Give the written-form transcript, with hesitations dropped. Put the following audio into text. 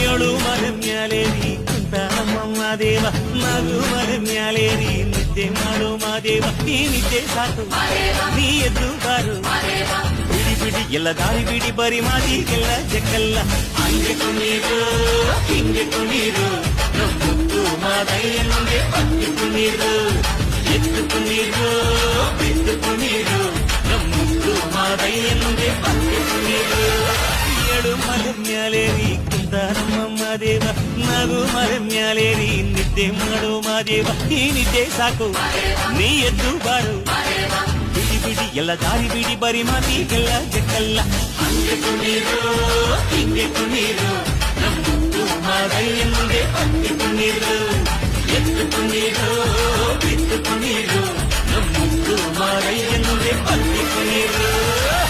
ಏಳು ಮಲೆ ಮ್ಯಾಲೇರಿ ಕುಂತ ನಮ್ಮಮ್ಮ ದೇವ ನಗು ಮಲೆ ಮ್ಯಾಲೇರಿ ನಿದ್ದೆ ಮಾಡು ಮಾದೇವ ಈ ನಿದ್ದೆ ಸಾಕು ನೀ ಎದ್ದು ಬಾರು ಬಿಡಿ ಬಿಡಿ ಎಲ್ಲ ದಾರಿ ಬಿಡಿ ಬರಿ ಮಾದಿಗೆಲ್ಲ ಜಕ್ಕಲ್ಲ ಹಂಗೆ ಕುಣೀರು ಹಿಂಗೆ ಕುಣೀರು ಮುತ್ತು ಮಾದಯ್ಯನಿಗೆ ಪತ್ತು ಕುಣೀರು ಎತ್ತು ಕುಣೀರು ಬಿದ್ದು ಕುಣೀರು ಮುತ್ತು ಮಾದಯ್ಯನಿಗೆ ಪತ್ತು ಕುಣೀರು ಏಳು ಮಲೆ ಮ್ಯಾಲೇರಿ ಕುಂತ ನಮ್ಮಮ್ಮ ದೇವ ನಗು ಮಲೆ ಮ್ಯಾಲೇರಿ ನಿದ್ದೆ ಮಾಡು ಮಾದೇವ ಈ ನಿದ್ದೆ ಸಾಕು ನೀ ಎದ್ದು ಬಾರು ಬಿಡಿ ಬಿಡಿ ಎಲ್ಲ ದಾರಿ ಬಿಡಿ ಬರಿ ಮಾತಿಗೆಲ್ಲ ಜಕ್ಕಲ್ಲ ಹಂಗೆ ಕುಣೀರು ಹಿಂಗೆ ಕುಣೀರು ನಮ್ಮದು ಮಾದಯ್ಯನಿಗೆ ಪತ್ತು ಕುಣೀರು ಎತ್ತು ಕುಣೀರು ಬಿದ್ದು ಕುಣೀರು ನಮ್ಮದು ಮಾದಯ್ಯನಿಗೆ ಪತ್ತು ಕುಣೀರು